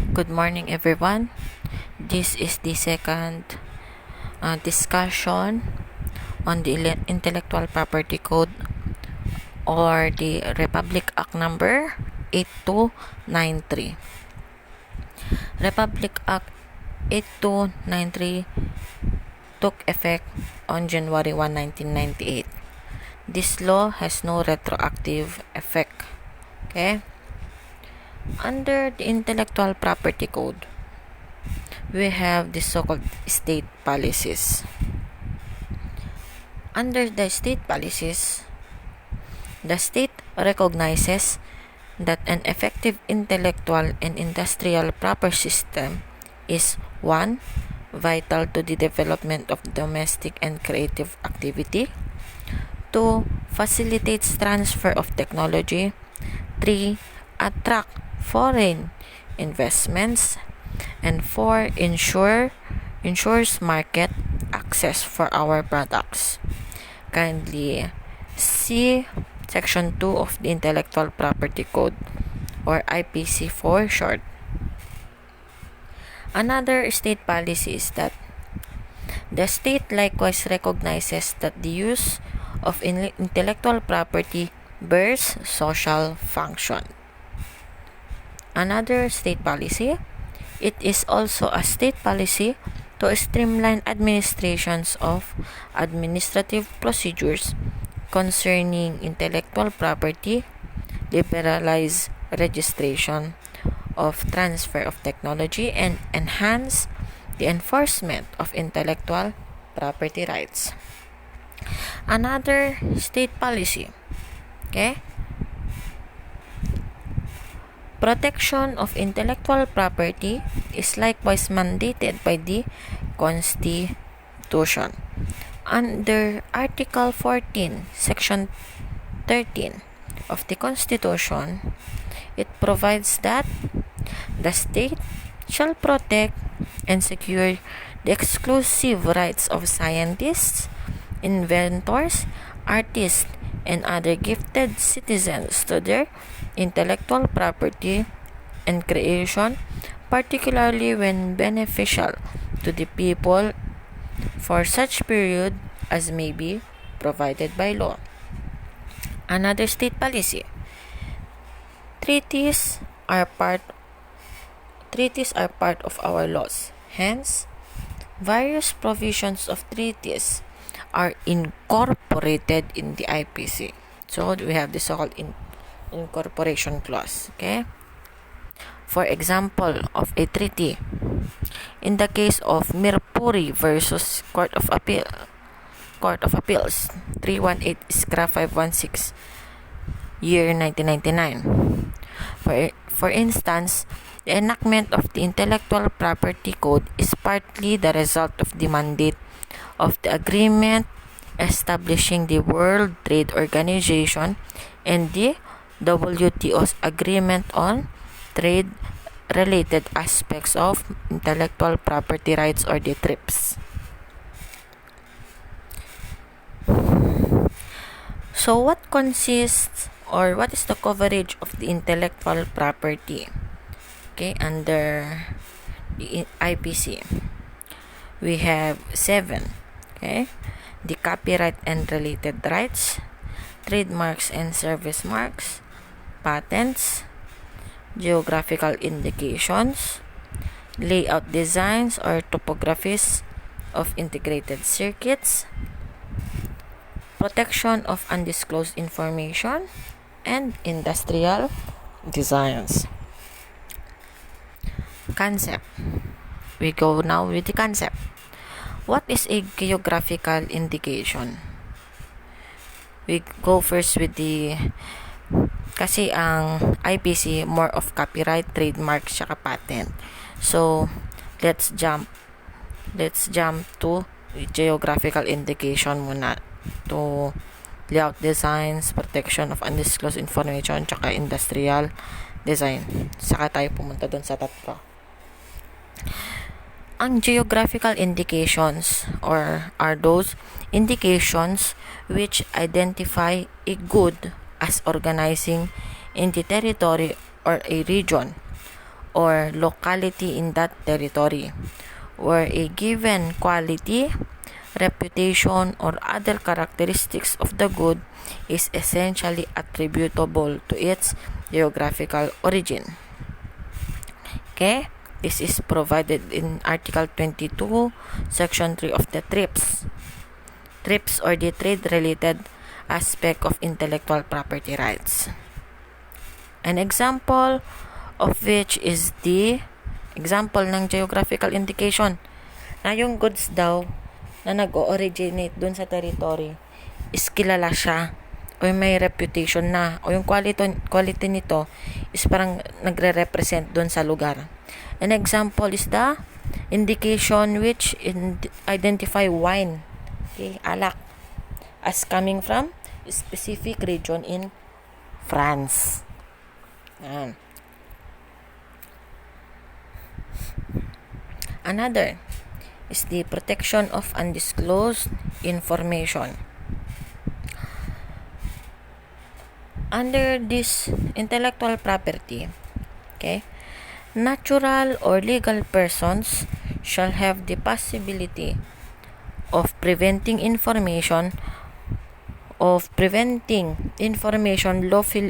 Good morning, everyone. This is the second discussion on the Intellectual Property Code or the Republic Act number 8293. Republic Act 8293 took effect on January 1, 1998. This law has no retroactive effect. Okay? Under the Intellectual Property Code, we have the so-called state policies. Under the state policies, the state recognizes that an effective intellectual and industrial property system is 1. Vital to the development of domestic and creative activity. 2. Facilitates transfer of technology. 3. Attract foreign investments. And 4. Ensures market access for our products. Kindly see Section 2 of the Intellectual Property Code, or IPC for short. Another state policy is that the state likewise recognizes that the use of intellectual property bears social function. Another state policy, it is also a state policy to streamline administrations of administrative procedures concerning intellectual property, liberalize registration of transfer of technology, and enhance the enforcement of intellectual property rights. Another state policy, okay? Protection of intellectual property is likewise mandated by the Constitution. Under Article 14, Section 13 of the Constitution, it provides that the state shall protect and secure the exclusive rights of scientists, inventors, artists, and other gifted citizens to their intellectual property and creation, particularly when beneficial to the people for such period as may be provided by law. Another state policy, treaties are part of our laws. Hence, various provisions of treaties are incorporated in the IPC. So we have the so-called incorporation clause. Okay. For example of a treaty, in the case of Mirpuri versus Court of Appeals 318 Scra 516 year 1999. For instance, the enactment of the Intellectual Property Code is partly the result of the mandate of the agreement establishing the World Trade Organization and the WTO's agreement on trade-related aspects of intellectual property rights, or the TRIPS. So what consists, or what is the coverage of the intellectual property? Okay, under the IPC, we have 7. Okay, the copyright and related rights, trademarks and service marks, patents, geographical indications, layout designs or topographies of integrated circuits, protection of undisclosed information, and industrial designs. Concept. We go now with the concept. What is a geographical indication? We go first with the, kasi ang IPC more of copyright, trademark, saka patent. So let's jump to geographical indication muna, to layout designs, protection of undisclosed information, saka industrial design. Saka tayo pumunta dun sa tatlo. Ang geographical indications are those indications which identify a good as organizing in the territory or a region or locality in that territory, where a given quality, reputation, or other characteristics of the good is essentially attributable to its geographical origin. Okay? This is provided in Article 22, Section 3 of the TRIPS. TRIPS, or the trade-related aspect of intellectual property rights. An example of which is the example ng geographical indication na yung goods daw na nag-originate dun sa territory is kilala siya o may reputation na o yung quality nito is parang nagre-represent dun sa lugar. An example is the indication which identify wine, okay, alak, as coming from a specific region in France. Yan. Another is the protection of undisclosed information. Under this intellectual property, okay, natural or legal persons shall have the possibility of preventing information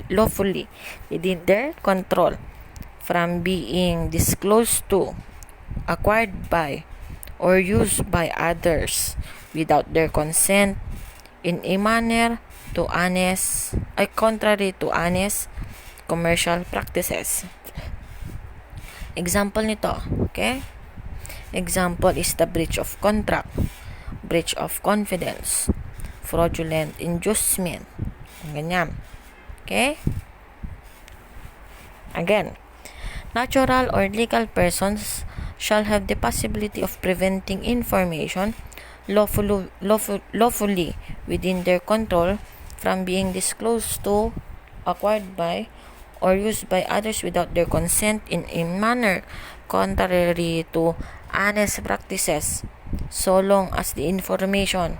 lawfully within their control from being disclosed to, acquired by, or used by others without their consent in a manner contrary to honest commercial practices. Example nito, okay? Example is the breach of contract, breach of confidence, fraudulent inducement. Ganyan. Okay? Again, natural or legal persons shall have the possibility of preventing information lawfully within their control from being disclosed to, acquired by, or used by others without their consent in a manner contrary to honest practices, so long as the information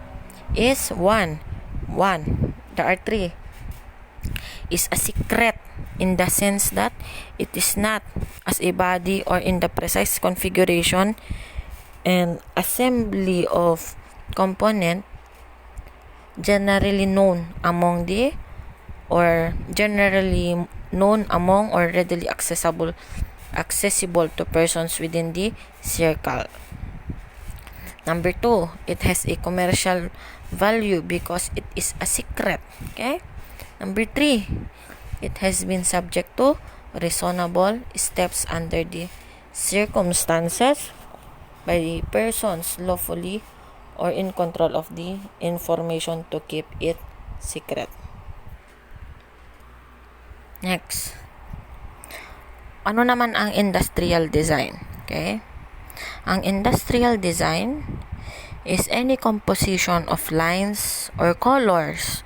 is there are three, is a secret in the sense that it is not as a body or in the precise configuration and assembly of component generally known among or readily accessible to persons within the circle. Number 2, it has a commercial value because it is a secret. Okay? Number 3, it has been subject to reasonable steps under the circumstances by the persons lawfully or in control of the information to keep it secret. Next, ano naman ang industrial design? Okay? Ang industrial design is any composition of lines or colors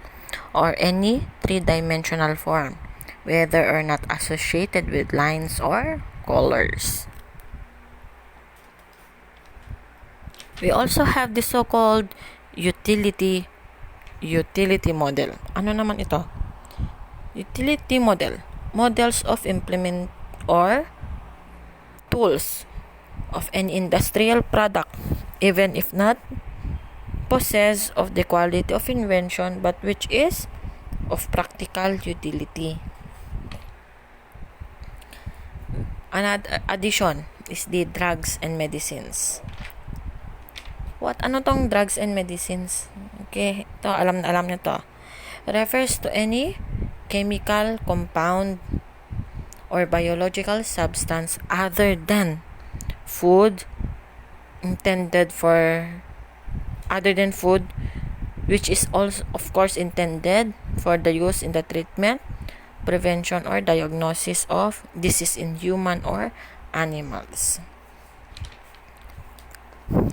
or any three-dimensional form, whether or not associated with lines or colors. We also have the so-called utility model. Ano naman ito? Utility model. Models of implement or tools of an industrial product, even if not possess of the quality of invention, but which is of practical utility. Another addition is the drugs and medicines. Ano tong drugs and medicines? Okay, ito alam niyo to. Refers to any chemical compound or biological substance other than food which is also of course intended for the use in the treatment, prevention, or diagnosis of disease in human or animals.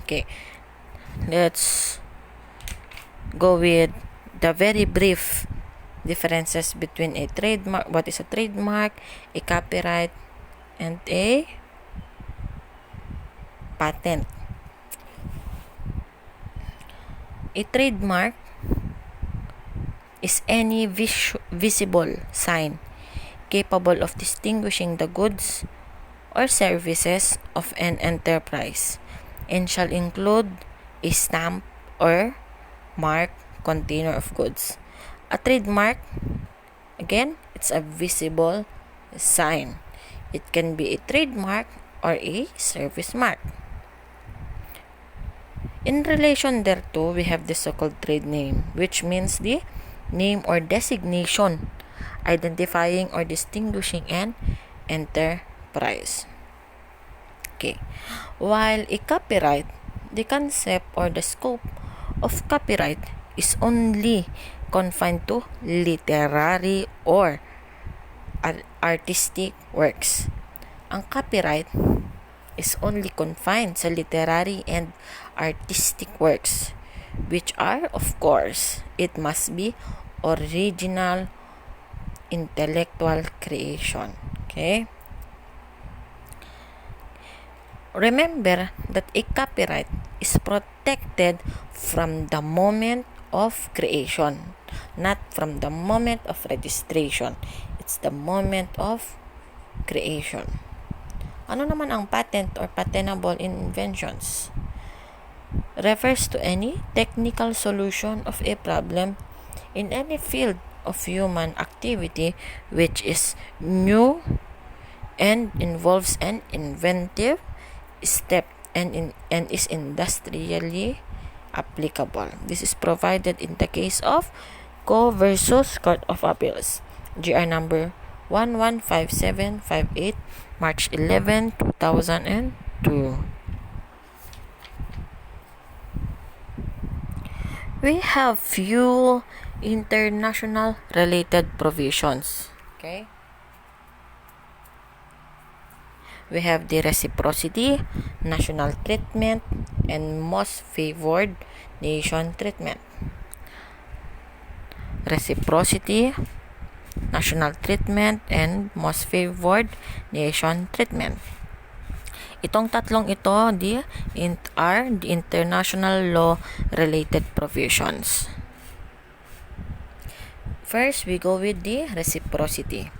Okay, let's go with the very brief differences between a trademark, what is a trademark, a copyright, and a patent. A trademark is any visible sign capable of distinguishing the goods or services of an enterprise and shall include a stamp or mark container of goods. A trademark, again, it's a visible sign. It can be a trademark or a service mark. In relation thereto, we have the so-called trade name, which means the name or designation identifying or distinguishing an enterprise. Okay. While a copyright, the concept or the scope of copyright is only confined to literary or artistic works. Ang copyright is only confined sa literary and artistic works, which are, of course, it must be original intellectual creation. Okay? Remember that a copyright is protected from the moment of creation, not from the moment of registration. It's the moment of creation. Ano naman ang patent or patentable inventions? Refers to any technical solution of a problem in any field of human activity which is new and involves an inventive step and is industrially applicable. This is provided in the case of Co versus Court of Appeals, GR number 115758, March 11, 2002. We have few international related provisions. Okay? We have the reciprocity, national treatment, and most favored nation treatment. Reciprocity, national treatment, and most favored nation treatment. Itong tatlong ito are the international law related provisions. First, we go with the reciprocity.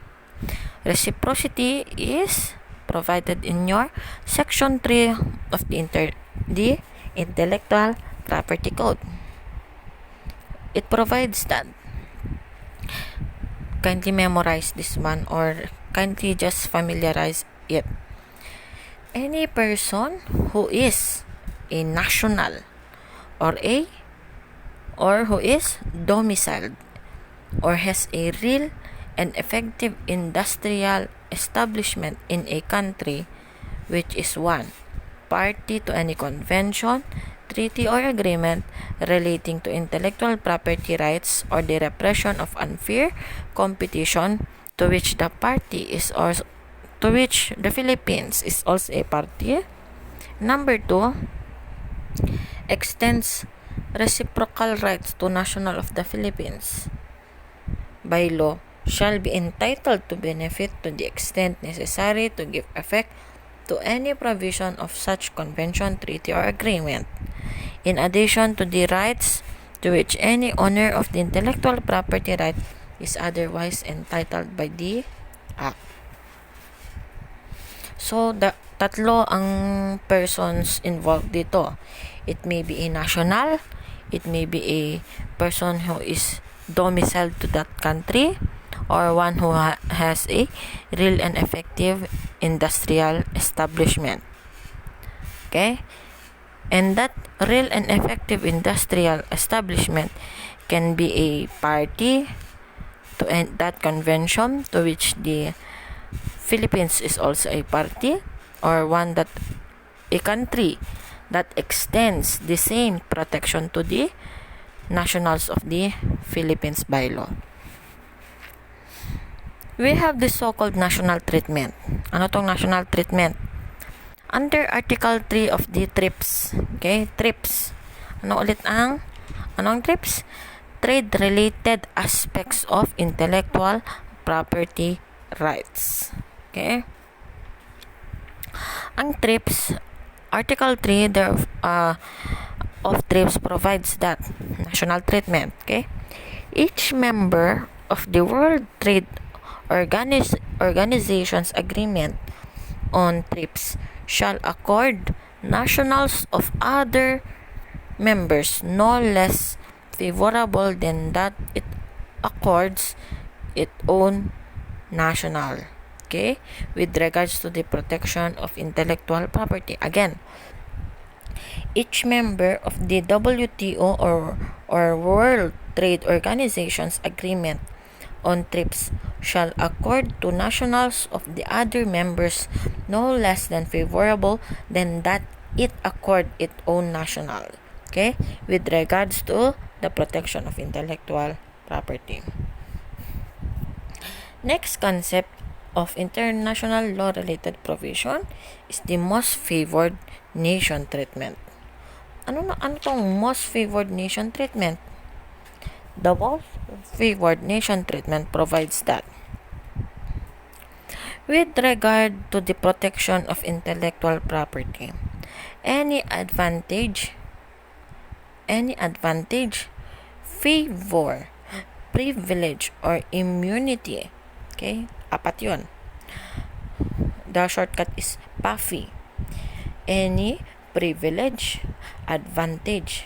Reciprocity is provided in your section 3 of the Intellectual Property Code. It provides that. Kindly memorize this one or kindly just familiarize it. Any person who is a national or who is domiciled or has a real and effective industrial establishment in a country which is one, party to any convention, treaty or agreement relating to intellectual property rights or the repression of unfair competition to which the Philippines is also a party. Number 2, extends reciprocal rights to national of the Philippines by law shall be entitled to benefit to the extent necessary to give effect to any provision of such convention, treaty, or agreement, in addition to the rights to which any owner of the intellectual property right is otherwise entitled by the Act. So, tatlo ang persons involved dito. It may be a national, it may be a person who is domiciled to that country, or one who has a real and effective industrial establishment. Okay? And that real and effective industrial establishment can be a party to that convention to which the Philippines is also a party, or a country that extends the same protection to the nationals of the Philippines by law. We have the so-called national treatment. Ano tong national treatment? Under Article 3 of the TRIPS. Okay, TRIPS. Anong TRIPS? Trade-related aspects of intellectual property rights. Okay? Ang TRIPS, Article 3 of TRIPS provides that national treatment. Okay? Each member of the World Trade Organization's agreement on trips shall accord nationals of other members no less favorable than that it accords its own national. Okay? With regards to the protection of intellectual property. Again, each member of the WTO or World Trade Organization's agreement on trips shall accord to nationals of the other members no less than favorable than that it accord its own national. Okay? With regards to the protection of intellectual property. Next concept of international law related provision is the most favored nation treatment. Ano tong most favored nation treatment? The most favored nation treatment provides that with regard to the protection of intellectual property, any advantage, favor, privilege, or immunity. Okay? Apat yun. The shortcut is PAFI. Any privilege, advantage,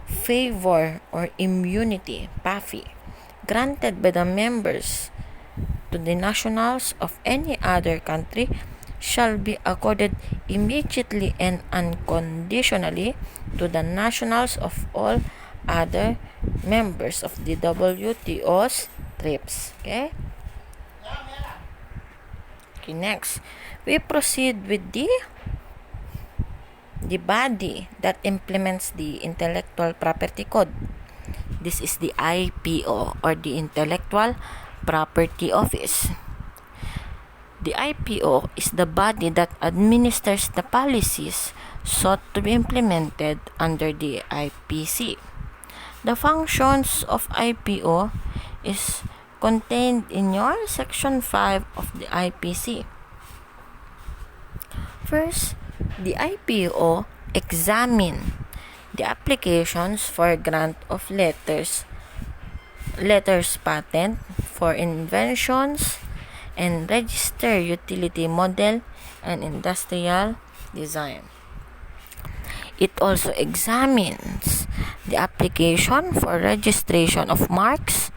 favor, or immunity, PAFI, granted by the members to the nationals of any other country shall be accorded immediately and unconditionally to the nationals of all other members of the WTO's trips. Okay, next, we proceed with the body that implements the Intellectual Property Code. This is the IPO, or the Intellectual Property Office. The IPO is the body that administers the policies sought to be implemented under the IPC. The functions of IPO is contained in your Section 5 of the IPC. First, the IPO examine the applications for grant of letters patent for inventions and register utility model and industrial design. It also examines the application for registration of marks,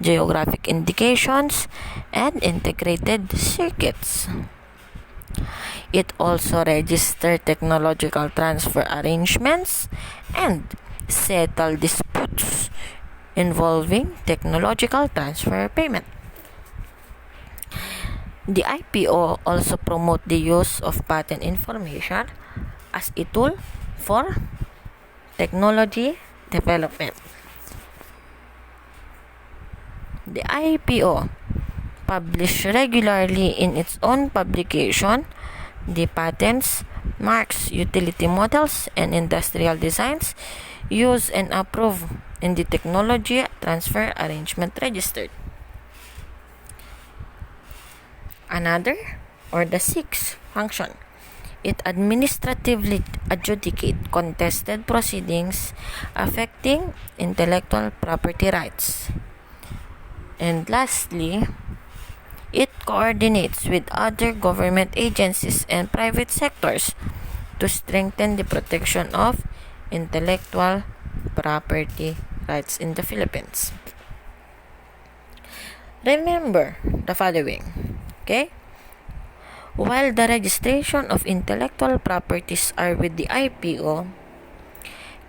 geographic indications, and integrated circuits. It also registers technological transfer arrangements and settle disputes involving technological transfer payment. The IPO also promotes the use of patent information as a tool for technology development. The IPO publishes regularly in its own publication the patents, marks, utility models, and industrial designs used and approved in the technology transfer arrangement registered. Another, or the sixth function, it administratively adjudicates contested proceedings affecting intellectual property rights. And lastly, it coordinates with other government agencies and private sectors to strengthen the protection of intellectual property rights in the Philippines. Remember the following. Okay? While the registration of intellectual properties are with the IPO,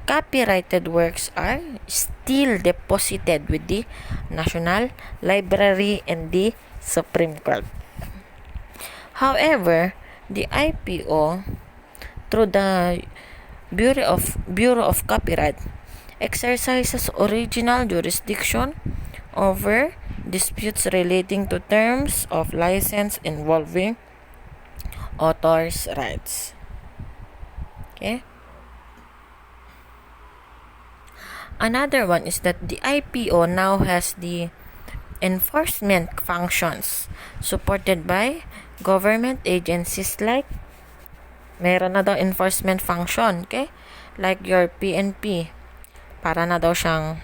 copyrighted works are still deposited with the National Library and the Supreme Court. However, the IPO, through the Bureau of Copyright, exercises original jurisdiction over disputes relating to terms of license involving authors' rights. Okay? Another one is that the IPO now has the enforcement functions supported by government agencies, like meron na daw enforcement function, okay? Like your PNP. Para na daw siyang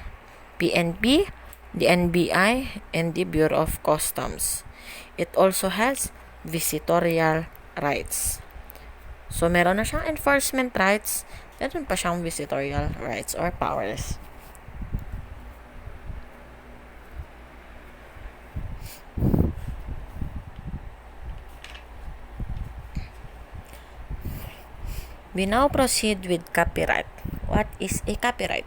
PNP, the NBI, and the Bureau of Customs. It also has visitorial rights. So, meron na siyang enforcement rights, meron pa siyang visitorial rights or powers. We now proceed with copyright. What is a copyright?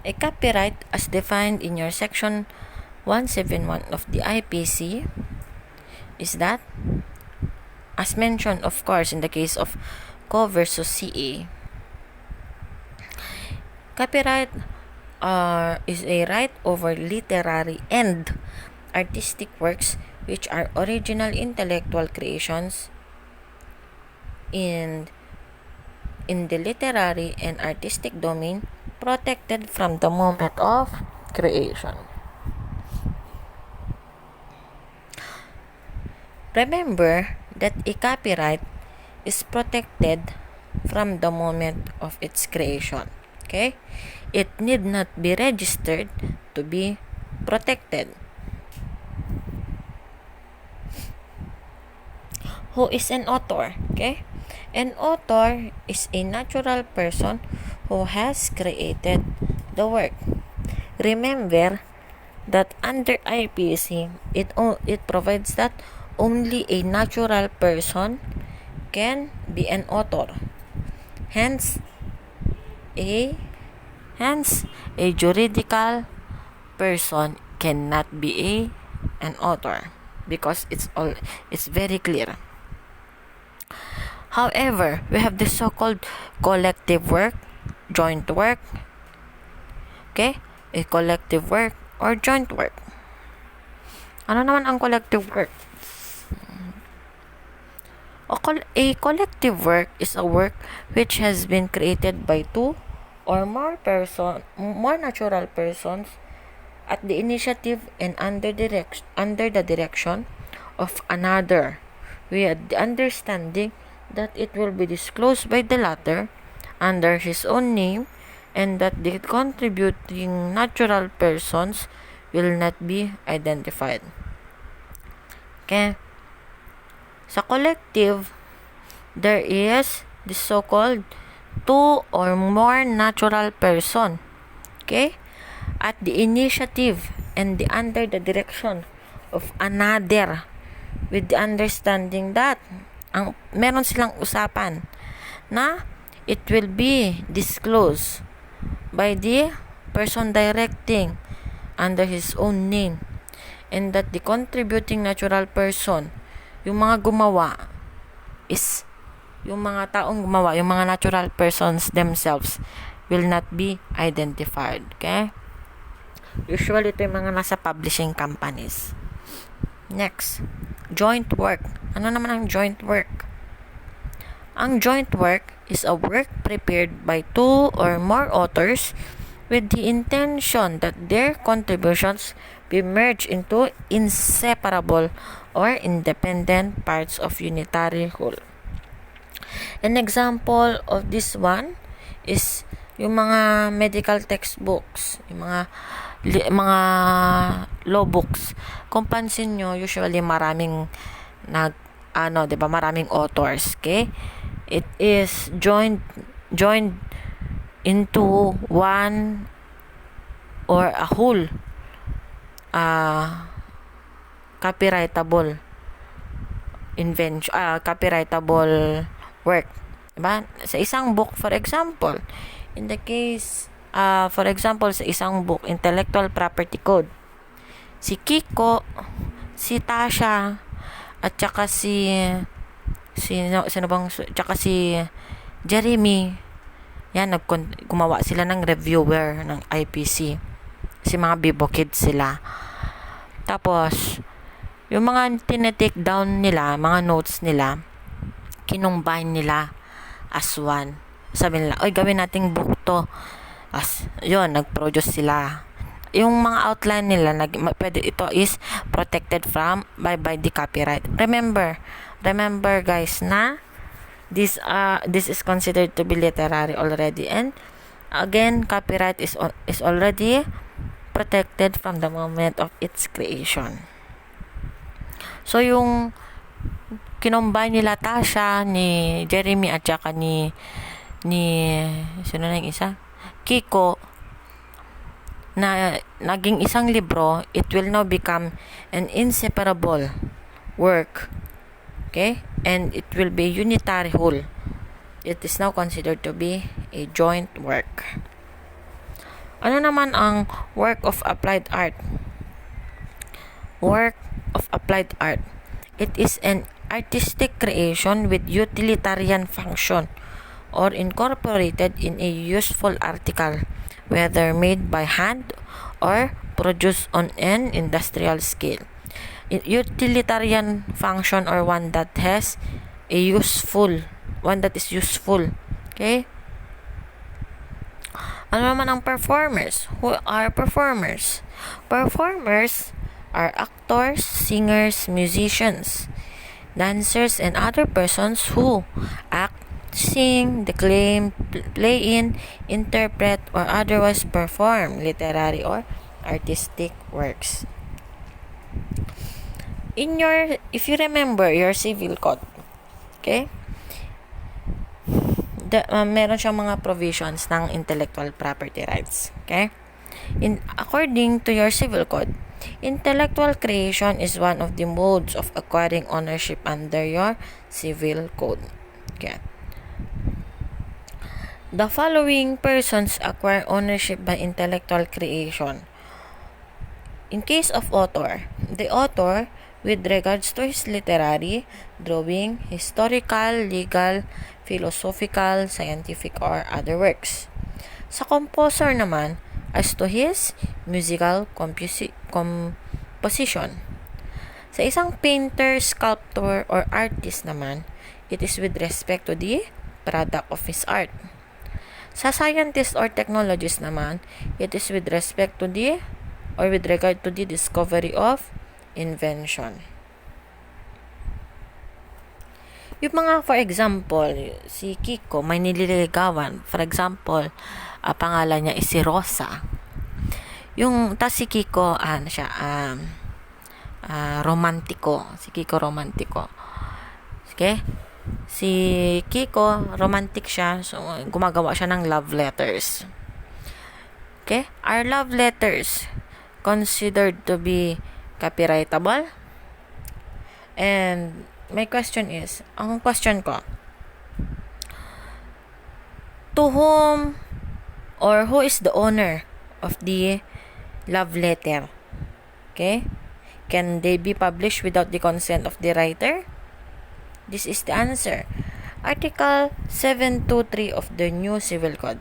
A copyright, as defined in your section 171 of the IPC, is that, as mentioned, of course, in the case of Co versus CA, copyright is a right over literary and artistic works which are original intellectual creations in the literary and artistic domain, protected from the moment of creation. Remember that a copyright is protected from the moment of its creation. Okay? It need not be registered to be protected. Who is an author? Okay? An author is a natural person who has created the work. Remember that under IPC, it provides that only a natural person can be an author. Hence, a juridical person cannot be an author because it's very clear. However, we have the so-called collective work, joint work, okay? A collective work or joint work. Ano naman ang collective work? A collective work is a work which has been created by two or more natural persons at the initiative and under the direction of another, with the understanding that it will be disclosed by the latter under his own name, and that the contributing natural persons will not be identified. Okay? Sa collective, there is the so-called two or more natural person. Okay? At the initiative and under the direction of another, with the understanding that meron silang usapan na it will be disclosed by the person directing under his own name, and that the contributing natural person, yung mga gumawa, is yung mga taong gumawa, yung mga natural persons themselves will not be identified. Okay? Usually, ito yung mga nasa publishing companies. Next, joint work. Ano naman ang joint work? Ang joint work is a work prepared by two or more authors with the intention that their contributions be merged into inseparable or independent parts of unitary whole. An example of this one is yung mga medical textbooks, yung mga law books. Kung pansin nyo, usually maraming maraming authors, okay? It is joined into one or a whole copyrightable copyrightable work. Diba? Sa isang book, for example, in the case, for example, sa isang book, Intellectual Property Code, si Kiko, si Tasha, at saka si Jeremy, yan, gumawa sila ng reviewer ng IPC. Si mga Bibo Kids sila. Tapos, yung mga tinetake down nila, mga notes nila, kinumbine nila as one. Sabi nila, oy, gawin nating book to. Yun, nag-produce sila. Yung mga outline nila, pwede, ito is protected by the copyright. Remember guys, na this is considered to be literary already, and again, copyright is already protected from the moment of its creation. So, yung kinombine nila Tasha, ni Jeremy, at saka ni sino na yung isa? Kiko, na naging isang libro, it will now become an inseparable work. Okay? And it will be unitary whole. It is now considered to be a joint work. Ano naman ang work of applied art? Work of applied art. It is an artistic creation with utilitarian function or incorporated in a useful article, whether made by hand or produced on an industrial scale. Utilitarian function, or one that is useful. Okay? Ano naman ang performers? Who are performers? Performers are actors, singers, musicians, dancers, and other persons who act, sing, declaim, play in, interpret, or otherwise perform literary or artistic works. If you remember your civil code, okay? Meron siyang mga provisions ng intellectual property rights, okay? According to your civil code, intellectual creation is one of the modes of acquiring ownership under your civil code. Okay. The following persons acquire ownership by intellectual creation. In case of author, the author, with regards to his literary, drawing, historical, legal, philosophical, scientific, or other works. Sa composer naman, as to his musical composition. Sa isang painter, sculptor, or artist naman, it is with respect to the product of his art. Sa scientist or technologist naman, it is with respect to the, or with regard to the discovery of invention. Yung mga, for example, si Kiko, may nililigawan. For example, pangalan niya is si Rosa. Si Kiko, romantiko. Si Kiko romantiko. Okay? Si Kiko, romantic siya. So, gumagawa siya ng love letters. Okay? Are love letters considered to be copyrightable? And my question is, ang question ko, to whom or who is the owner of the love letter? Okay? Can they be published without the consent of the writer? This is the answer. Article 723 of the new Civil Code.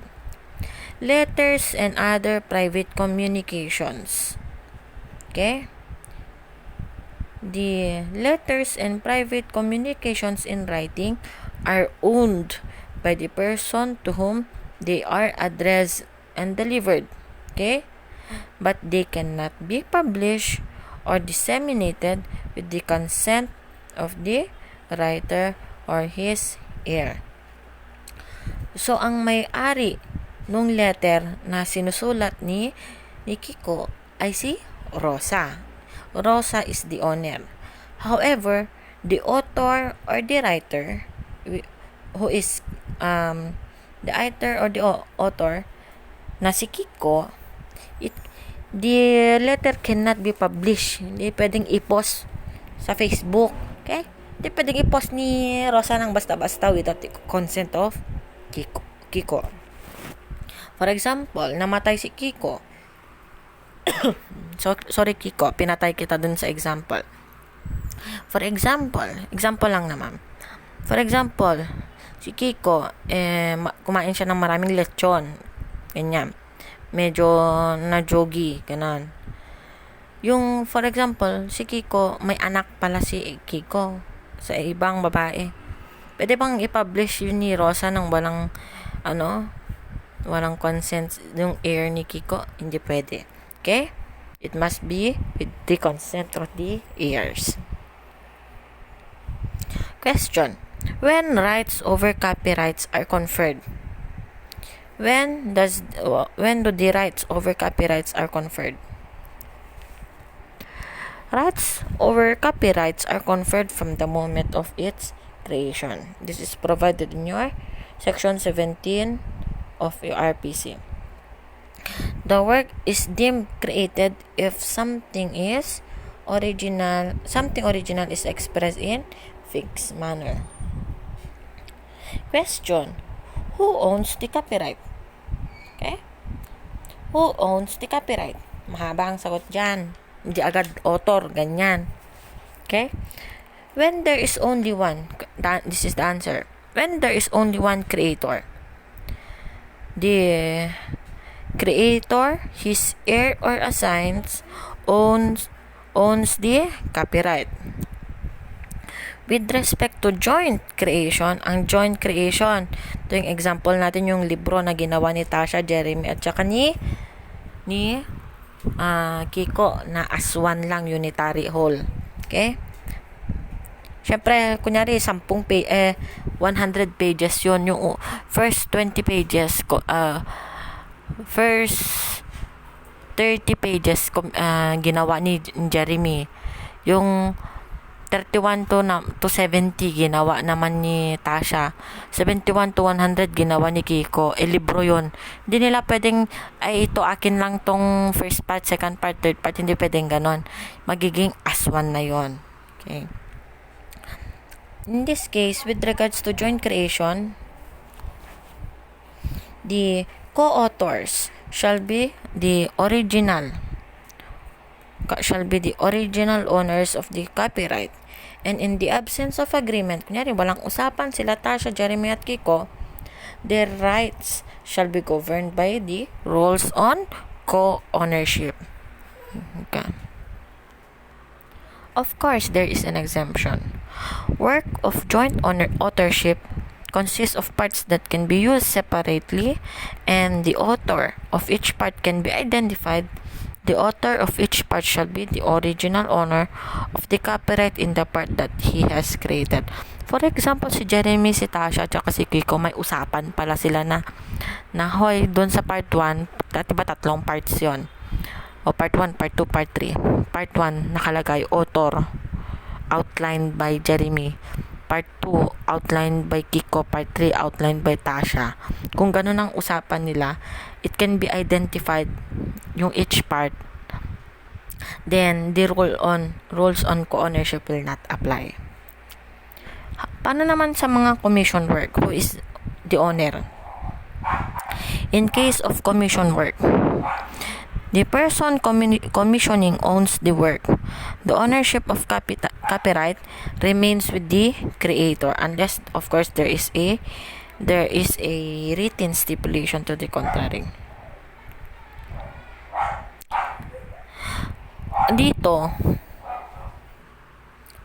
Letters and other private communications. Okay? The letters and private communications in writing are owned by the person to whom they are addressed and delivered. Okay? But they cannot be published or disseminated with the consent of the writer or his heir. So, ang may-ari nung letter na sinusulat ni Kiko ay si Rosa. Rosa is the owner. However, the author or the writer, who is the author or the author na si Kiko, the letter cannot be published. Hindi pwedeng i-post sa Facebook. Okay? Hindi pwedeng i-post ni Rosa ng basta-basta without the consent of Kiko. For example, namatay si Kiko. Sorry Kiko, pinatay kita dun sa example. For example lang naman. For example, si Kiko, kumain siya ng maraming lechon. Ganyan. Medyo na-jogi, ganun. Yung, for example, si Kiko, may anak pala si Kiko sa ibang babae. Pwede bang i-publish yun ni Rosa ng walang consent yung heir ni Kiko? Hindi pwede. Okay? It must be with the consent of the heirs. Question. When rights over copyrights are conferred? When do the rights over copyrights are conferred? Rights over copyrights are conferred from the moment of its creation. This is provided in your section 17 of your RPC. The work is deemed created if something original is expressed in fixed manner. Question: who owns the copyright? Okay? Who owns the copyright? Mahaba ang sagot dyan. Hindi agad author, ganyan. Okay? When there is only one, this is the answer. When there is only one creator, the creator, his heir or assigns, owns the copyright. With respect to joint creation, ang joint creation, ito yung example natin, yung libro na ginawa ni Tasha, Jeremy, at saka ni Kiko, na as one lang, unitary whole. Okay? Syempre, kunyari, 100 pages yun. Yung first 20 pages, first 30 pages ginawa ni Jeremy. Yung 31 to 70 ginawa naman ni Tasha. 71 to 100 ginawa ni Kiko. Libro yun. Hindi nila pwedeng, ay ito akin lang tong first part, second part, third part. Hindi pwedeng ganon. Magiging as one na yun. Okay. In this case, with regards to joint creation, the co-authors shall be the original owners of the copyright, and in the absence of agreement, kunyari walang usapan sila Tasha, Jeremy at Kiko, their rights shall be governed by the rules on co-ownership. Okay. Of course, there is an exemption. Work of joint authorship consists of parts that can be used separately, and the author of each part can be identified. The author of each part shall be the original owner of the copyright in the part that he has created. For example, si Jeremy, si Tasha, at si Kiko, may usapan pala sila na hoy, doon sa part 1, diba 3 parts yon? O part 1, part 2, part 3. Part 1, nakalagay, author, outlined by Jeremy. Part 2, outlined by Kiko. Part 3, outlined by Tasha. Kung ganun ang usapan nila, it can be identified yung each part. Then, the rules on co-ownership will not apply. Paano naman sa mga commission work? Who is the owner? In case of commission work, the person commissioning owns the work. The ownership of copyright remains with the creator, unless, of course, there is a written stipulation to the contrary. Dito,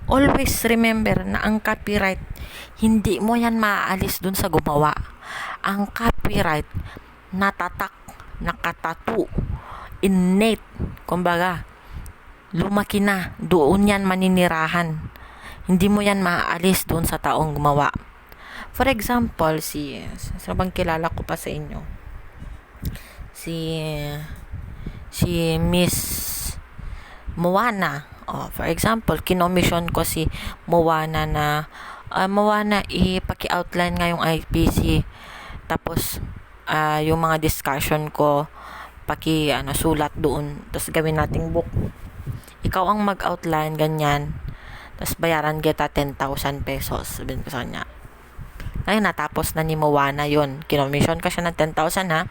always remember na ang copyright, hindi mo yan maaalis dun sa gumawa. Ang copyright, natatak, nakatato, innate, kumbaga, lumaki na, doon yan maninirahan. Hindi mo yan maaalis doon sa taong gumawa. For example, sa bang kilala ko pa sa inyo? Si Miss Moana. For example, kinomission ko si Moana na Moana, ipaki-outline nga yung IPC. Tapos, yung mga discussion ko, sulat doon. Tapos, gawin nating book. Ikaw ang mag-outline, ganyan. Tapos, bayaran kita 10,000 pesos. Sabihin ko sa kanya. Ngayon, natapos na ni Moana yun. Kinomission ka siya ng 10,000, ha?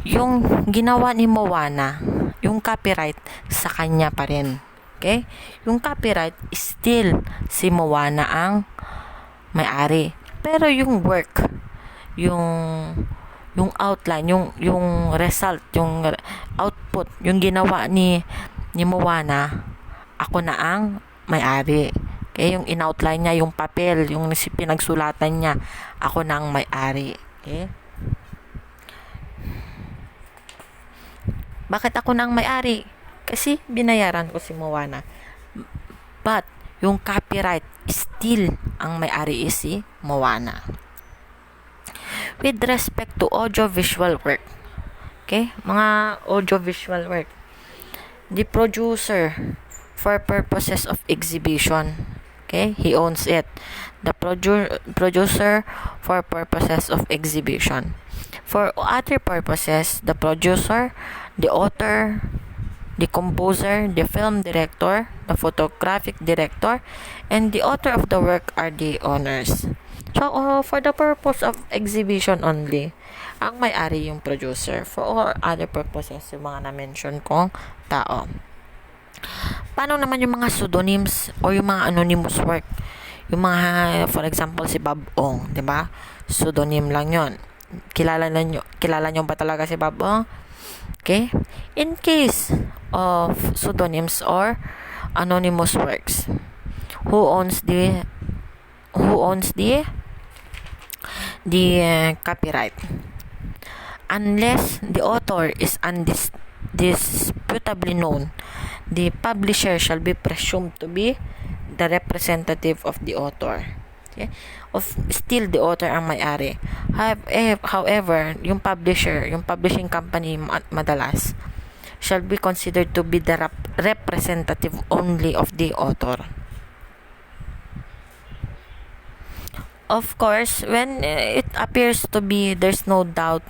Yung ginawa ni Moana, yung copyright, sa kanya pa rin. Okay? Yung copyright, still si Moana ang may-ari. Pero yung work, yung outline, yung result, yung output, yung ginawa ni Moana, ako na ang may-ari. Okay? Yung in-outline niya, yung papel, yung pinagsulatan niya, ako na ang may-ari. Okay? Bakit ako na ang may-ari? Kasi binayaran ko si Moana. But, yung copyright, still ang may-ari is si Moana. With respect to audio-visual work, okay? Mga audio-visual work, the producer for purposes of exhibition. Okay, he owns it. The producer for purposes of exhibition. For other purposes, the producer, the author, the composer, the film director, the photographic director, and the author of the work are the owners. So, for the purpose of exhibition only, ang may-ari yung producer. For all other purposes, yung mga na-mention kong tao. Paano naman yung mga pseudonyms or yung mga anonymous work? Yung mga, for example, si Bob Ong, di ba? Pseudonym lang yon. Kilala nyo ba talaga si Bob Ong? Okay? In case of pseudonyms or anonymous works, who owns the copyright? Unless the author is undisputably known, the publisher shall be presumed to be the representative of the author. Okay? Still the author ang may-ari. However, yung publishing company madalas shall be considered to be the representative only of the author. Of course, when it appears to be there's no doubt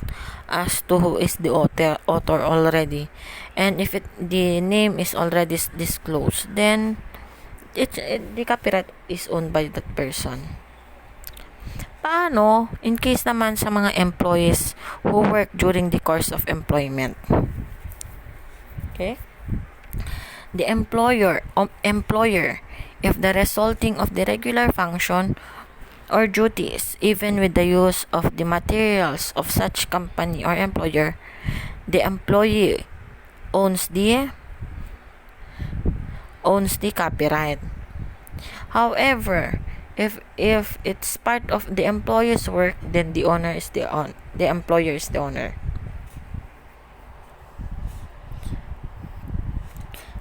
as to who is the author already, and if the name is already disclosed, then the copyright is owned by that person. Paano in case naman sa mga employees who work during the course of employment? Okay? The employer, if the resulting of the regular function or duties, even with the use of the materials of such company or employer, the employee owns the copyright. However, if it's part of the employee's work, then the employer is the owner.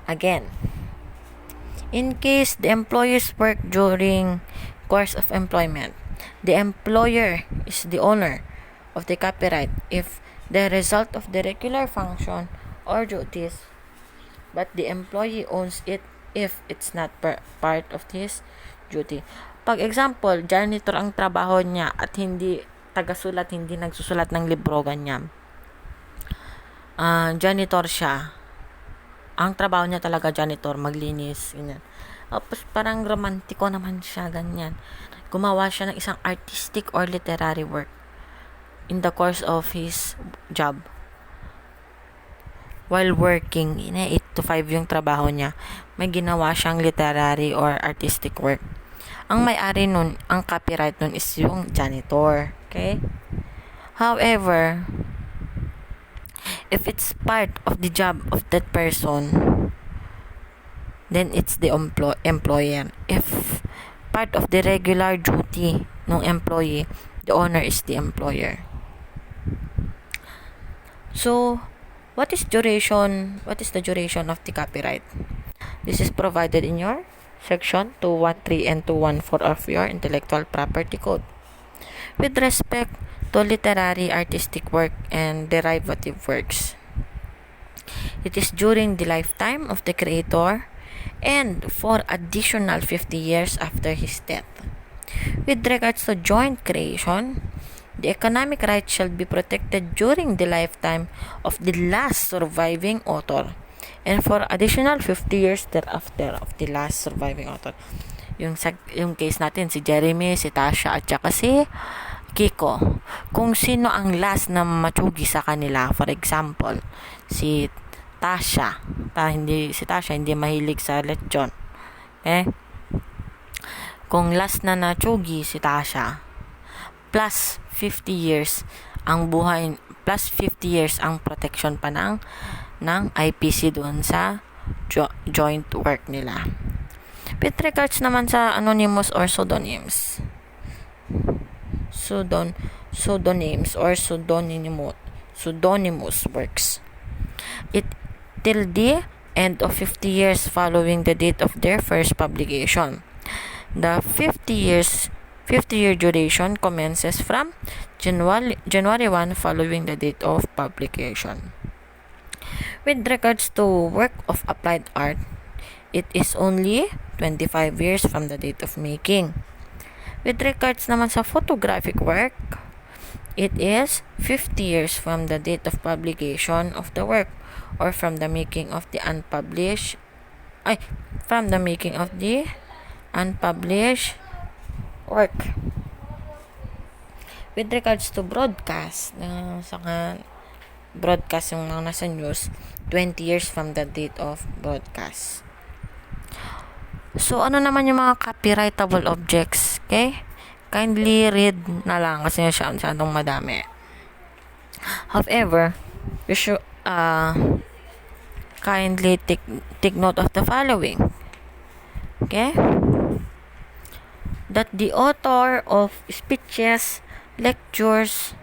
Again, in case the employees work during course of employment, the employer is the owner of the copyright if the result of the regular function or duties, but the employee owns it if it's not part of his duty. Pag example, janitor ang trabaho niya at hindi tagasulat, hindi nagsusulat ng libro, ganyan. Janitor siya. Ang trabaho niya talaga janitor, maglinis, ganyan. Tapos parang romantiko naman siya, ganyan. Gumawa siya ng isang artistic or literary work in the course of his job. While working, 8 to 5 yung trabaho niya, may ginawa siyang literary or artistic work. Ang may-ari nun, ang copyright nun is yung janitor. Okay? However, if it's part of the job of that person, then it's the employer. If part of the regular duty ng employee, the owner is the employer. So, what is the duration of the copyright? This is provided in your section 213 and 214 of your Intellectual Property Code. With respect to literary, artistic work, and derivative works, it is during the lifetime of the creator and for additional 50 years after his death. With regards to joint creation, the economic rights shall be protected during the lifetime of the last surviving author and for additional 50 years thereafter of the last surviving author. Yung case natin, si Jeremy, si Tasha, at saka si Kiko. Kung sino ang last na matsugi sa kanila, for example, si Tasha. Si Tasha hindi mahilig sa lechon. Okay? Kung last na natsugi si Tasha, plus 50 years ang buhay, plus 50 years ang protection pa ng IPC doon sa joint work nila. With regards naman sa anonymous or pseudonyms or pseudonymous works, it till the end of 50 years following the date of their first publication. The 50-year duration commences from January 1 following the date of publication. With regards to work of applied art, it is only 25 years from the date of making. With regards naman sa photographic work, it is 50 years from the date of publication of the work or from the making of the unpublished work. With regards to broadcast, broadcast yung mga nasa news, 20 years from the date of broadcast. So, ano naman yung mga copyrightable objects? Okay? Kindly read na lang kasi masyadong madami. However, you should kindly take note of the following. Okay? That the author of speeches, lectures,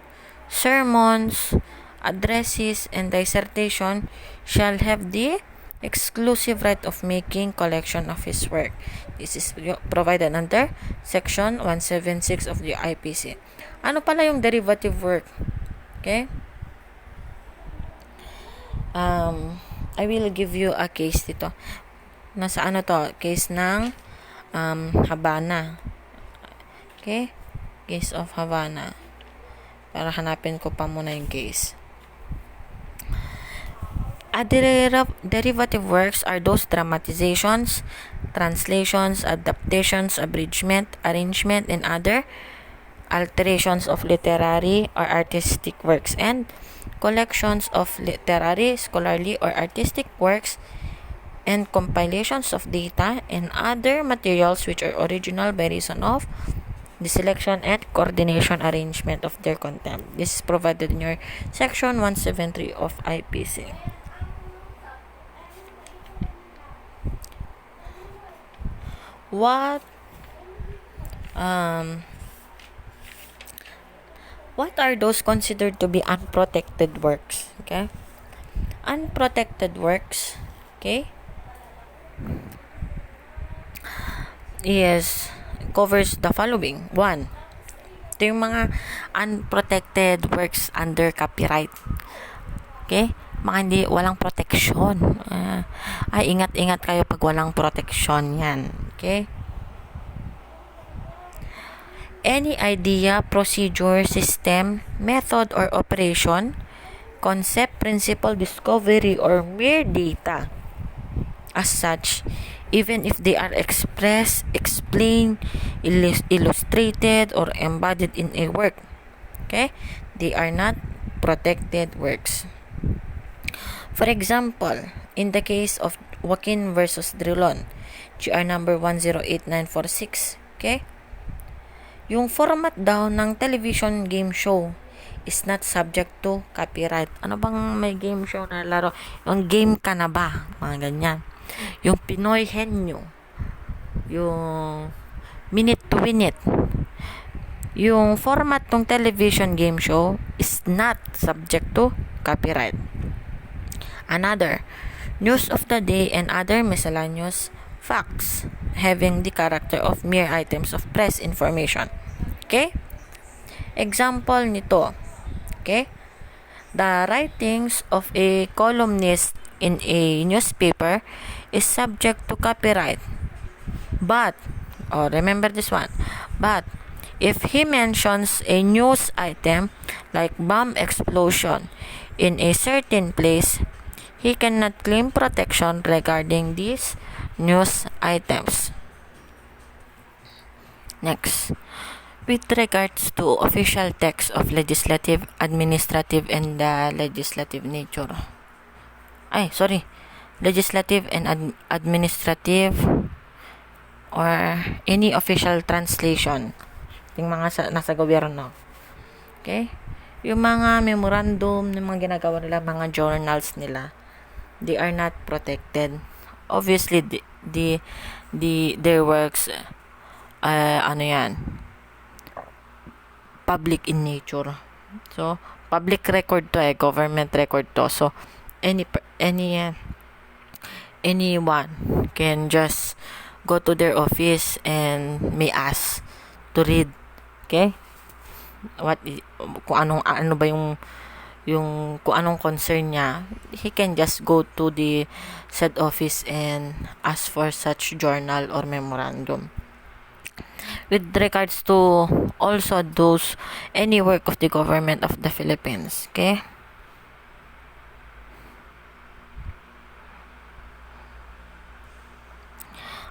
sermons, addresses, and dissertation shall have the exclusive right of making collection of his work. This is provided under Section 176 of the IPC. Ano pala yung derivative work? Okay? I will give you a case dito. Nasa case ng Havana. Okay? Case of Havana. Para hanapin ko pa muna yung case. Derivative works are those dramatizations, translations, adaptations, abridgment, arrangement, and other alterations of literary or artistic works, and collections of literary, scholarly, or artistic works, and compilations of data and other materials which are original by reason of the selection and coordination arrangement of their content. This is provided in your Section 173 of IPC. What are those considered to be unprotected works? Okay? Unprotected works, okay, covers the following. 1. Ito yung mga unprotected works under copyright. Okay? Mga walang protection. Ingat-ingat kayo pag walang protection yan. Okay? Any idea, procedure, system, method, or operation, concept, principle, discovery, or mere data as such, even if they are expressed, explained, illustrated, or embodied in a work. Okay? They are not protected works. For example, in the case of Joaquin versus Drilon, GR number 108946, okay? Yung format daw ng television game show is not subject to copyright. Ano bang may game show na laro? Yung game ka na ba? Mga ganyan. Yung Pinoy Henyo. Yung minute to minute. Yung format ng television game show is not subject to copyright. Another, news of the day and other miscellaneous facts having the character of mere items of press information. Okay? Example nito. Okay? The writings of a columnist in a newspaper is subject to copyright. But, remember this one. But, if he mentions a news item like bomb explosion in a certain place, he cannot claim protection regarding these news items. Next, with regards to official text of legislative, administrative, and legislative nature. Legislative and administrative or any official translation. Yung mga nasa gobyerno. Okay? Yung mga memorandum, yung mga ginagawa nila, mga journals nila, they are not protected. Obviously, their works, public in nature. So, public record to government record to. So, anyone can just go to their office and may ask to read. Okay? Kung ano ba yung yung kung anong concern niya, he can just go to the said office and ask for such journal or memorandum. With regards to also those any work of the government of the Philippines, okay?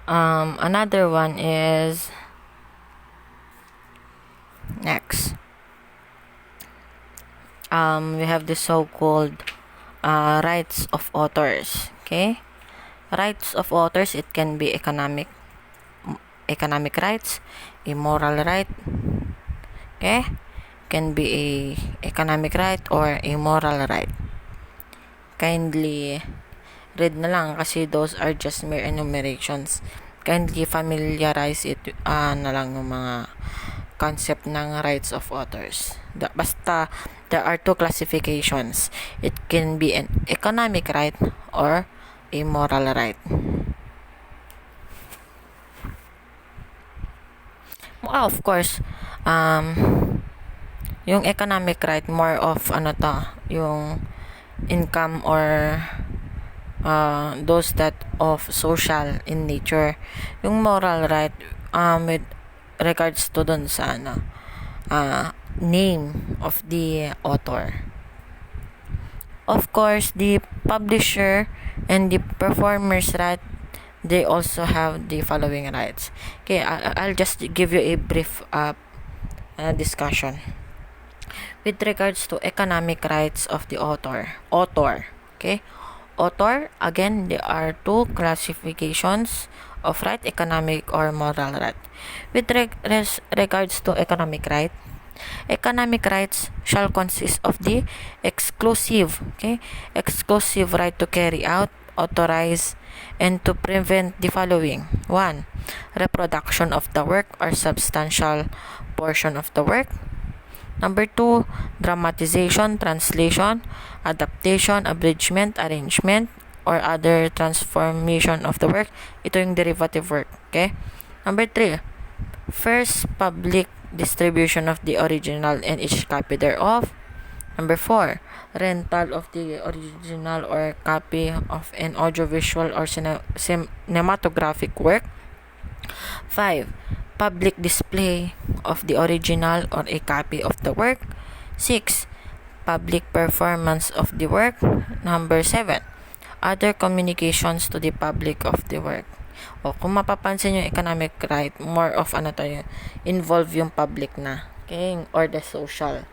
Another one is next. We have the so-called rights of authors. Okay, rights of authors. It can be economic rights, a moral right. Okay, can be a economic right or a moral right. Kindly read na lang kasi those are just mere enumerations. Kindly familiarize it na lang yung mga concept ng rights of authors. Basta there are two classifications. It can be an economic right or a moral right. Of course, yung economic right more of yung income or those that of social in nature. Yung moral right with regards to dun sa name of the author. Of course, the publisher and the performer's right, they also have the following rights. Okay, I'll just give you a brief discussion. With regards to economic rights of the author. Okay, author, again, there are two classifications of right, economic or moral right. With regards to economic rights shall consist of the exclusive right to carry out, authorize, and to prevent the following: 1. Reproduction of the work or substantial portion of the work. Number 2, dramatization, translation, adaptation, abridgment, arrangement, or other transformation of the work. Ito yung derivative work. Okay? Number 3, first public distribution of the original and each copy thereof. Number 4, rental of the original or copy of an audiovisual or cinematographic work. 5, public display of the original or a copy of the work. 6, public performance of the work. Number 7, other communications to the public of the work. O kung mapapansin yung economic right, more of involve yung public na, okay, or the social,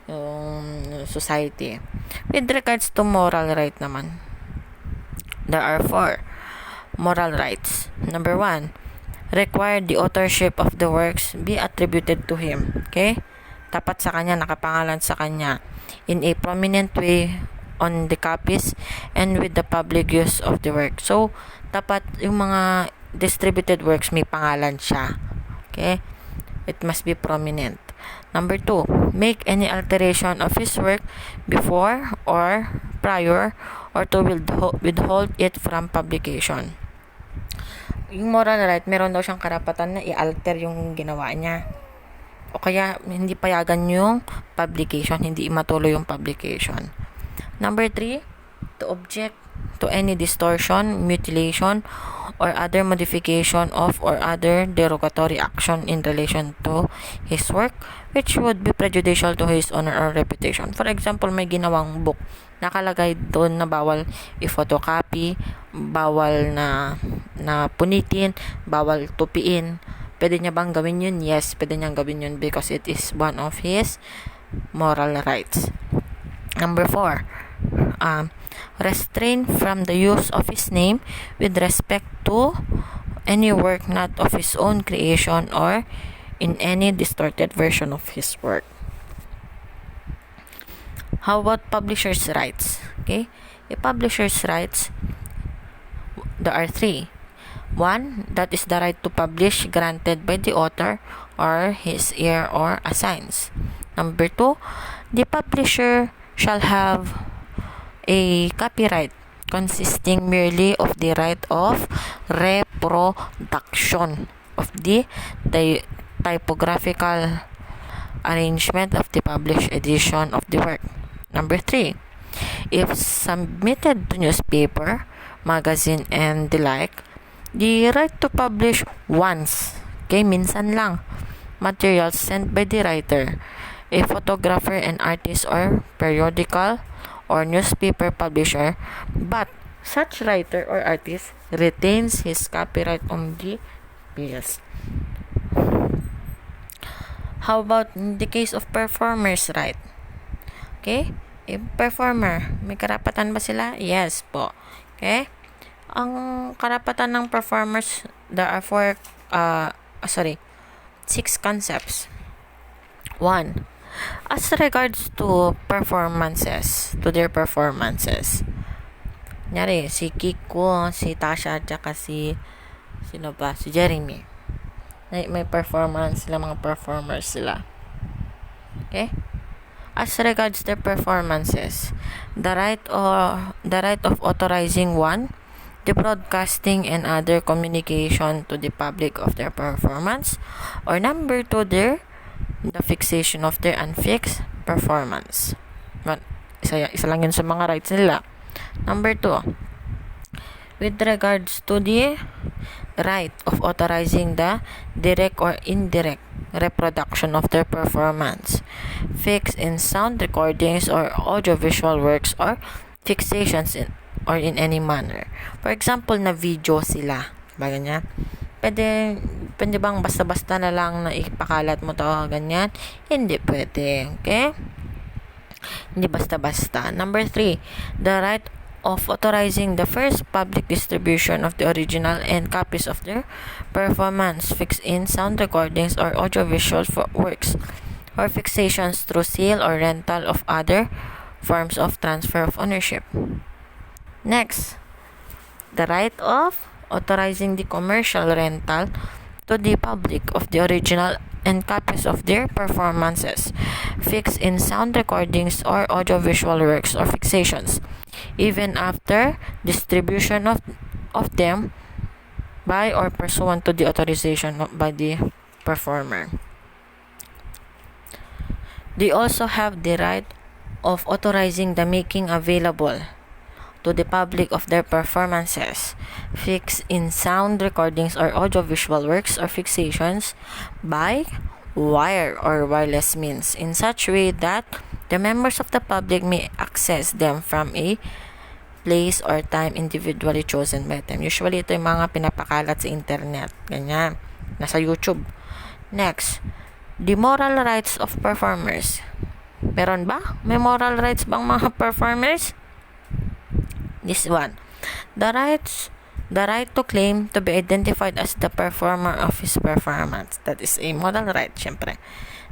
yung society. With regards to moral right naman, there are 4 moral rights. Number 1, require the authorship of the works be attributed to him. Okay? Dapat sa kanya, nakapangalan sa kanya in a prominent way on the copies and with the public use of the work. So, dapat yung mga distributed works may pangalan siya. Okay? It must be prominent. Number 2, make any alteration of his work before or prior or to withhold it from publication. Yung moral right, meron daw siyang karapatan na i-alter yung ginawa niya. O kaya, hindi payagan yung publication, hindi matuloy yung publication. Number 3, to object to any distortion, mutilation, or other modification of or other derogatory action in relation to his work, which would be prejudicial to his honor or reputation. For example, may ginawang book, nakalagay doon na bawal i-photocopy, bawal na punitin, bawal tupiin. Pwede niya bang gawin yun? Yes, pwede niyang gawin yun because it is one of his moral rights. Number 4, restrain from the use of his name with respect to any work not of his own creation or in any distorted version of his work. How about publisher's rights? Okay, a publisher's rights, there are 3. 1, that is the right to publish granted by the author or his heir or assigns. Number 2, the publisher shall have a copyright consisting merely of the right of reproduction of the typographical arrangement of the published edition of the work. Number 3, if submitted to newspaper, magazine, and the like, the right to publish once, okay, minsan lang, materials sent by the writer, a photographer, an artist, or periodical or newspaper publisher, but such writer or artist retains his copyright on the piece. How about in the case of performer's right? Okay? A performer, may karapatan ba sila? Yes po. Okay? Ang karapatan ng performers, there are 6 concepts. 1. As regards to their performances. Kunyari, si Kiko, si Tasha, at saka si Jeremy. May performance sila, mga performers sila. Okay? As regards their performances, the right of authorizing 1, the broadcasting and other communication to the public of their performance, or number 2, the fixation of their unfixed performance. Isa lang yun sa mga rights nila. Number 2, with regards to the right of authorizing the direct or indirect reproduction of their performance, fixed in sound recordings or audiovisual works, or fixations in any manner. For example, na video sila, ganyan. Pwede bang basta-basta na lang na ipakalat mo to, ganyan? Hindi pwede, okay? Hindi basta-basta. Number 3, the right of authorizing the first public distribution of the original and copies of their performance, fixed in sound recordings or audiovisual works, or fixations through sale or rental of other forms of transfer of ownership. Next, the right of authorizing the commercial rental to the public of the original and copies of their performances, fixed in sound recordings or audiovisual works or fixations, even after distribution of them by or pursuant to the authorization by the performer. They also have the right of authorizing the making available to the public of their performances, fixed in sound recordings or audiovisual works or fixations by wire or wireless means, in such way that the members of the public may access them from a place or time individually chosen by them. Usually, ito yung mga pinapakalat sa internet. Ganyan. Nasa YouTube. Next, the moral rights of performers. Meron ba? May moral rights bang mga performers? This one. The right to claim to be identified as the performer of his performance. That is a moral right, syempre.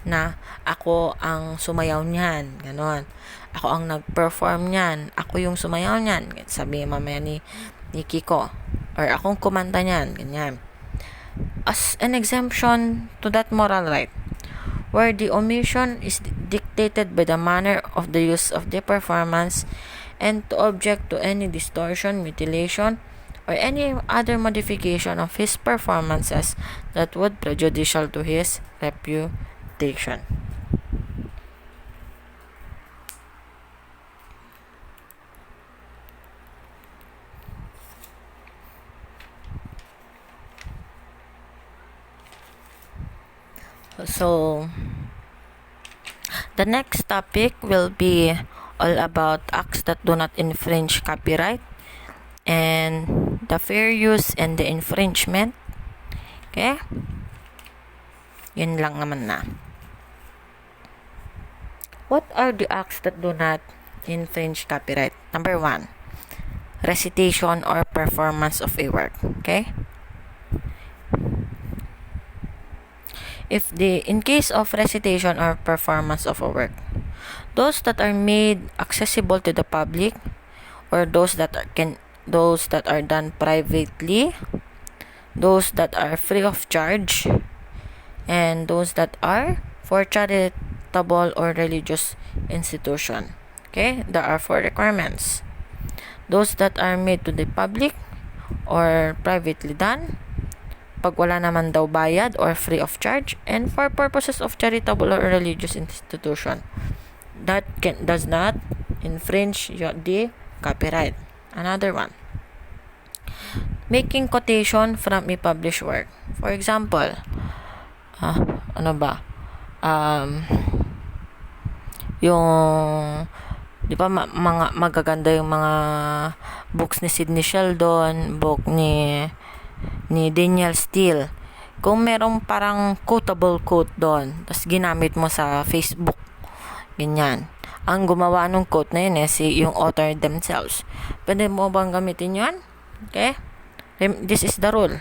Na ako ang sumayaw niyan, ganon. Ako ang nag-perform niyan, ako yung sumayaw niyan, sabi mamaya ni Kiko, or akong kumanta niyan, ganyan. As an exemption to that moral right, where the omission is dictated by the manner of the use of the performance, and to object to any distortion, mutilation, or any other modification of his performances that would prejudicial to his reputation. So, the next topic will be all about acts that do not infringe copyright and the fair use and the infringement. Okay? Yun lang naman na. What are the acts that do not infringe copyright? Number 1, recitation or performance of a work. Okay? In case of recitation or performance of a work, those that are made accessible to the public, or those that are done privately, those that are free of charge, and those that are for charitable or religious institution. Okay, there are 4 requirements. Those that are made to the public or privately done, pag wala naman daw bayad or free of charge, and for purposes of charitable or religious institution. does not infringe the copyright. Another one, making quotation from a published work. For example, ano ba? Yung, di ba, mga magaganda yung mga books ni Sidney Sheldon, book ni Daniel Steele. Kung merong parang quotable quote doon, tapos ginamit mo sa Facebook, ganyan. Ang gumawa ng quote na yun yung author themselves. Pwede mo bang gamitin yun? Okay? This is the rule.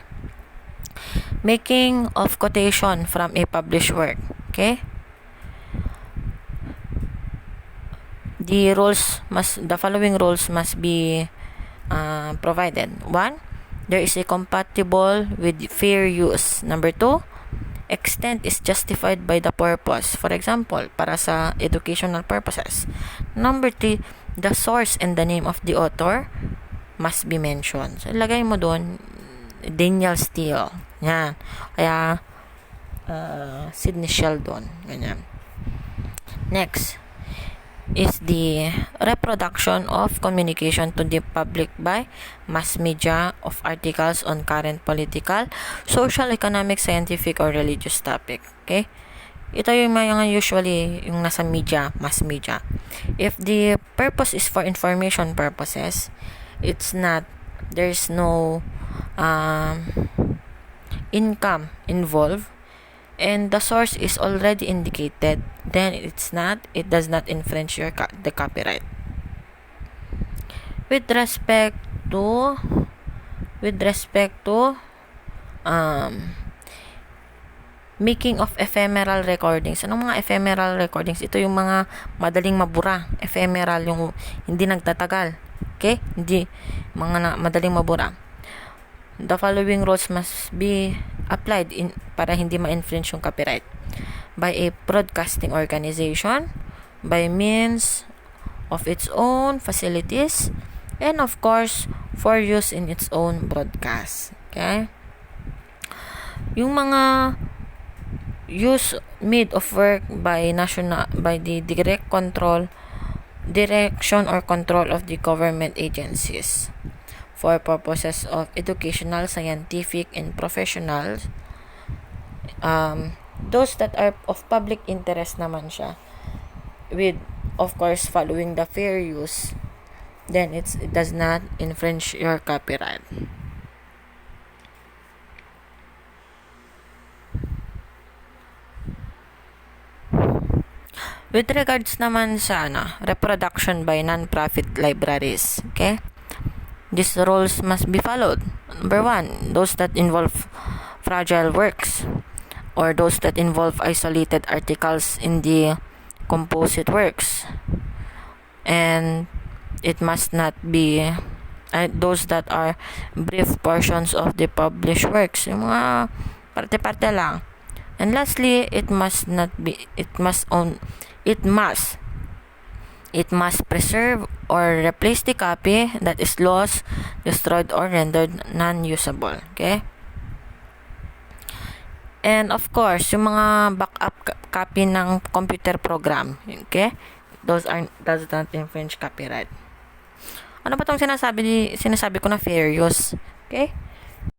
Making of quotation from a published work. Okay? The following rules must be provided. 1, there is a compatible with fair use. Number 2, extent is justified by the purpose. For example, para sa educational purposes. Number 3, the source and the name of the author must be mentioned. So, ilagay mo doon, Daniel Steele. Yan. Kaya, Sidney Sheldon. Ganyan. Next is the reproduction of communication to the public by mass media of articles on current political, social, economic, scientific, or religious topic. Okay? Ito yung mga usually yung nasa media, mass media. If the purpose is for information purposes, there's no income involved, and the source is already indicated, then it does not infringe the copyright. With respect to making of ephemeral recordings. Anong mga ephemeral recordings? Ito yung mga madaling mabura. Ephemeral, yung hindi nagtatagal. Okay? Hindi madaling mabura. The following rules must be applied para hindi ma-infringe yung copyright. By a broadcasting organization, by means of its own facilities, and of course, for use in its own broadcast. Okay? Yung mga use made of work by the direction or control of the government agencies for purposes of educational, scientific, and professional, those that are of public interest naman siya, with of course following the fair use, then it does not infringe your copyright. With regards naman sa reproduction by non-profit libraries, okay? These rules must be followed. Number 1, those that involve fragile works, or those that involve isolated articles in the composite works. And it must not be those that are brief portions of the published works, yung mga parte-parte lang. And lastly, it must preserve or replace the copy that is lost, destroyed, or rendered non-usable. Okay? And of course, yung mga backup copy ng computer program, okay? Does not infringe copyright. Ano ba tong sinasabi ko na fair use? Okay?